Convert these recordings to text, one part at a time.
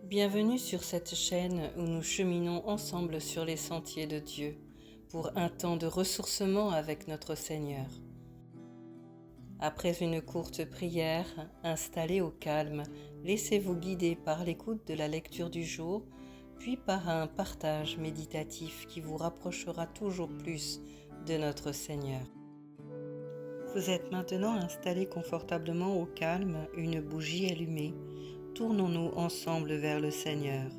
Bienvenue sur cette chaîne où nous cheminons ensemble sur les sentiers de Dieu pour un temps de ressourcement avec notre Seigneur. Après une courte prière, installée au calme, laissez-vous guider par l'écoute de la lecture du jour, puis par un partage méditatif qui vous rapprochera toujours plus de notre Seigneur. Vous êtes maintenant installé confortablement au calme, une bougie allumée. Tournons-nous ensemble vers le Seigneur.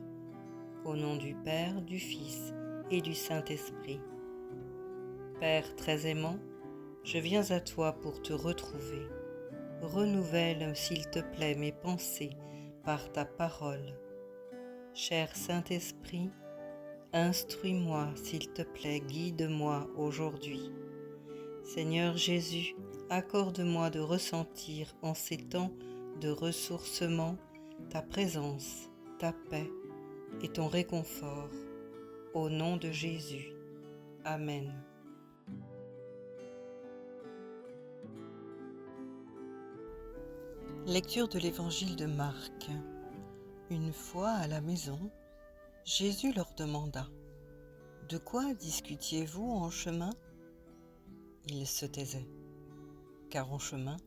Au nom du Père, du Fils et du Saint-Esprit. Père très aimant, je viens à toi pour te retrouver. Renouvelle, s'il te plaît, mes pensées par ta parole. Cher Saint-Esprit, instruis-moi, s'il te plaît, guide-moi aujourd'hui. Seigneur Jésus, accorde-moi de ressentir en ces temps de ressourcement ta présence, ta paix et ton réconfort. Au nom de Jésus. Amen. Lecture de l'Évangile de Marc. Une fois à la maison, Jésus leur demanda : « De quoi discutiez-vous en chemin ?» Ils se taisaient, car en chemin,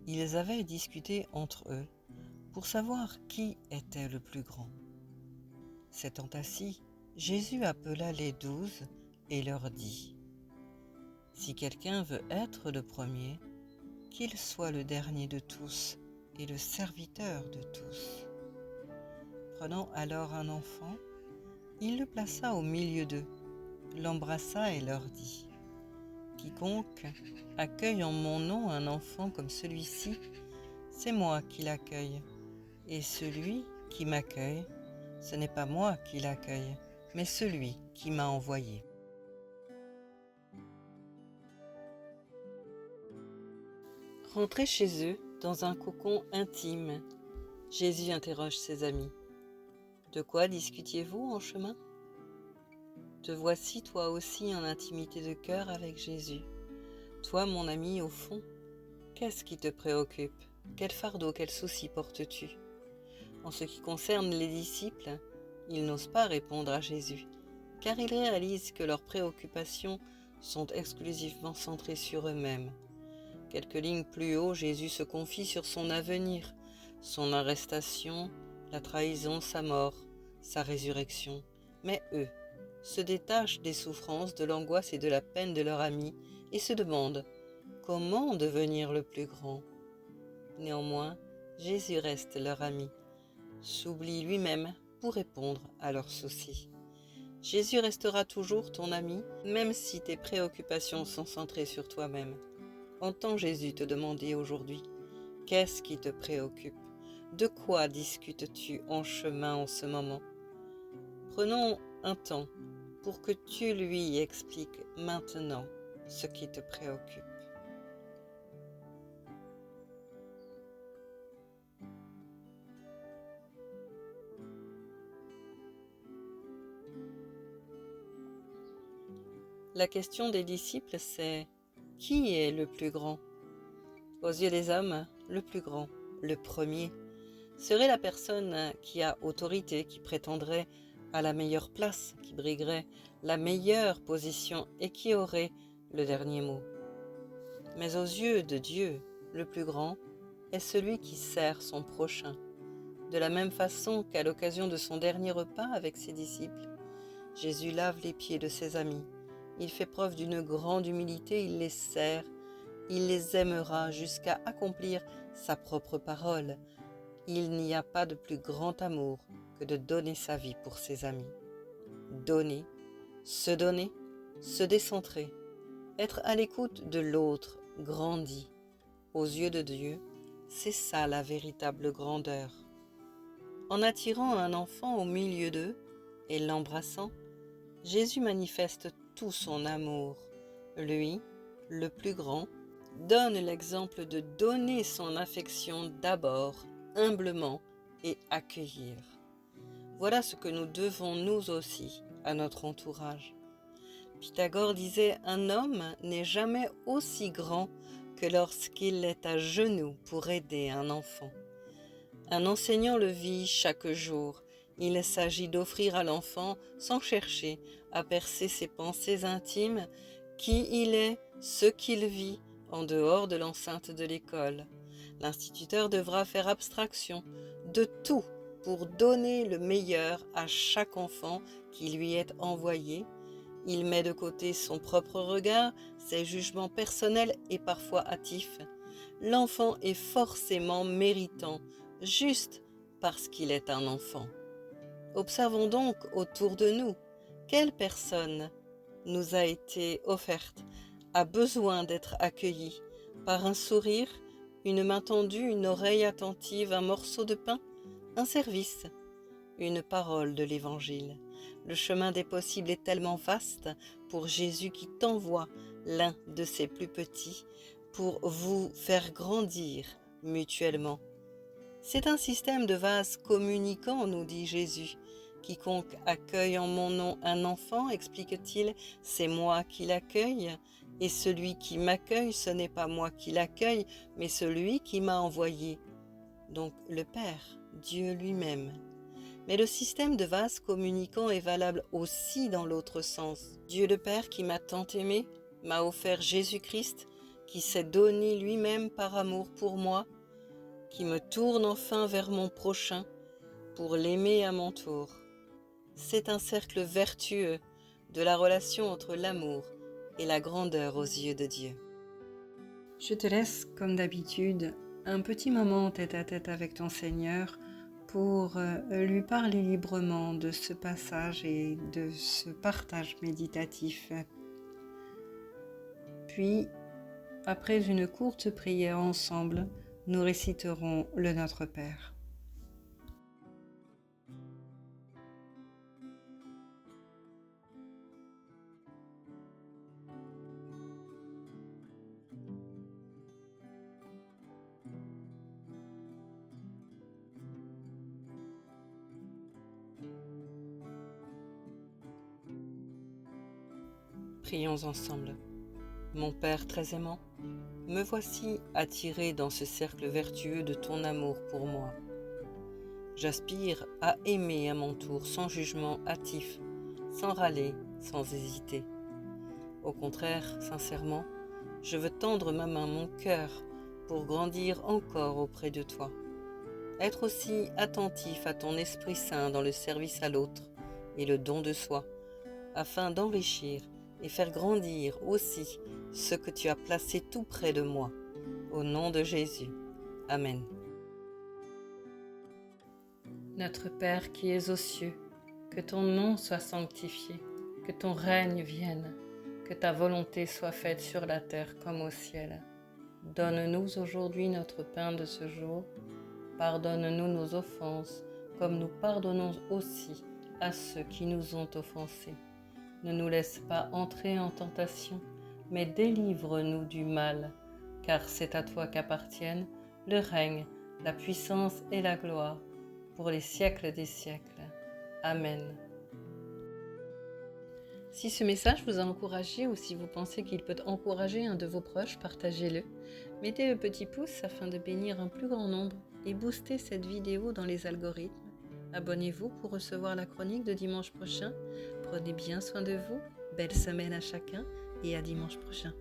ils avaient discuté entre eux pour savoir qui était le plus grand. S'étant assis, Jésus appela les 12 et leur dit : « Si quelqu'un veut être le premier, qu'il soit le dernier de tous et le serviteur de tous. » Prenant alors un enfant, il le plaça au milieu d'eux, l'embrassa et leur dit : « Quiconque accueille en mon nom un enfant comme celui-ci, c'est moi qui l'accueille. Et celui qui m'accueille, ce n'est pas moi qui l'accueille, mais celui qui m'a envoyé. » Rentrés chez eux, dans un cocon intime, Jésus interroge ses amis : « De quoi discutiez-vous en chemin ? » Te voici toi aussi en intimité de cœur avec Jésus. Toi, mon ami, au fond, qu'est-ce qui te préoccupe ? Quel fardeau, quel souci portes-tu ? En ce qui concerne les disciples, ils n'osent pas répondre à Jésus, car ils réalisent que leurs préoccupations sont exclusivement centrées sur eux-mêmes. Quelques lignes plus haut, Jésus se confie sur son avenir, son arrestation, la trahison, sa mort, sa résurrection. Mais eux se détachent des souffrances, de l'angoisse et de la peine de leur ami et se demandent comment devenir le plus grand. Néanmoins, Jésus reste leur ami, s'oublie lui-même pour répondre à leurs soucis. Jésus restera toujours ton ami, même si tes préoccupations sont centrées sur toi-même. Entends Jésus te demander aujourd'hui : qu'est-ce qui te préoccupe ? De quoi discutes-tu en chemin en ce moment ? Prenons un temps pour que tu lui expliques maintenant ce qui te préoccupe. La question des disciples, c'est : qui est le plus grand ? Aux yeux des hommes, le plus grand, le premier, serait la personne qui a autorité, qui prétendrait à la meilleure place, qui briguerait la meilleure position et qui aurait le dernier mot. Mais aux yeux de Dieu, le plus grand est celui qui sert son prochain. De la même façon qu'à l'occasion de son dernier repas avec ses disciples, Jésus lave les pieds de ses amis. Il fait preuve d'une grande humilité, il les sert, il les aimera jusqu'à accomplir sa propre parole. Il n'y a pas de plus grand amour que de donner sa vie pour ses amis. Donner, se décentrer, être à l'écoute de l'autre, grandi. Aux yeux de Dieu, c'est ça la véritable grandeur. En attirant un enfant au milieu d'eux et l'embrassant, Jésus manifeste tout son amour. Lui, le plus grand, donne l'exemple de donner son affection d'abord, humblement, et accueillir. Voilà ce que nous devons nous aussi à notre entourage. Pythagore disait : un homme n'est jamais aussi grand que lorsqu'il est à genoux pour aider un enfant. Un enseignant le vit chaque jour. Il s'agit d'offrir à l'enfant, sans chercher à percer ses pensées intimes, qui il est, ce qu'il vit, en dehors de l'enceinte de l'école. L'instituteur devra faire abstraction de tout pour donner le meilleur à chaque enfant qui lui est envoyé. Il met de côté son propre regard, ses jugements personnels et parfois hâtifs. L'enfant est forcément méritant, juste parce qu'il est un enfant. Observons donc autour de nous, quelle personne nous a été offerte, a besoin d'être accueillie par un sourire, une main tendue, une oreille attentive, un morceau de pain, un service, une parole de l'Évangile. Le chemin des possibles est tellement vaste pour Jésus qui t'envoie l'un de ses plus petits pour vous faire grandir mutuellement. C'est un système de vase communicant, nous dit Jésus. Quiconque accueille en mon nom un enfant, explique-t-il, c'est moi qui l'accueille, et celui qui m'accueille, ce n'est pas moi qui l'accueille, mais celui qui m'a envoyé. Donc le Père, Dieu lui-même. Mais le système de vase communicant est valable aussi dans l'autre sens. Dieu le Père qui m'a tant aimé, m'a offert Jésus-Christ, qui s'est donné lui-même par amour pour moi, qui me tourne enfin vers mon prochain pour l'aimer à mon tour. C'est un cercle vertueux de la relation entre l'amour et la grandeur aux yeux de Dieu. Je te laisse, comme d'habitude, un petit moment tête-à-tête avec ton Seigneur pour lui parler librement de ce passage et de ce partage méditatif. Puis, après une courte prière ensemble, nous réciterons le Notre Père. Prions ensemble. Mon Père très aimant, me voici attiré dans ce cercle vertueux de ton amour pour moi. J'aspire à aimer à mon tour sans jugement hâtif, sans râler, sans hésiter. Au contraire, sincèrement, je veux tendre ma main, mon cœur, pour grandir encore auprès de toi. Être aussi attentif à ton Esprit Saint dans le service à l'autre et le don de soi, afin d'enrichir et faire grandir aussi ce que tu as placé tout près de moi. Au nom de Jésus. Amen. Notre Père qui es aux cieux, que ton nom soit sanctifié, que ton règne vienne, que ta volonté soit faite sur la terre comme au ciel. Donne-nous aujourd'hui notre pain de ce jour. Pardonne-nous nos offenses, comme nous pardonnons aussi à ceux qui nous ont offensés. Ne nous laisse pas entrer en tentation, mais délivre-nous du mal, car c'est à toi qu'appartiennent le règne, la puissance et la gloire, pour les siècles des siècles. Amen. Si ce message vous a encouragé ou si vous pensez qu'il peut encourager un de vos proches, partagez-le. Mettez le petit pouce afin de bénir un plus grand nombre et booster cette vidéo dans les algorithmes. Abonnez-vous pour recevoir la chronique de dimanche prochain. Prenez bien soin de vous. Belle semaine à chacun et à dimanche prochain.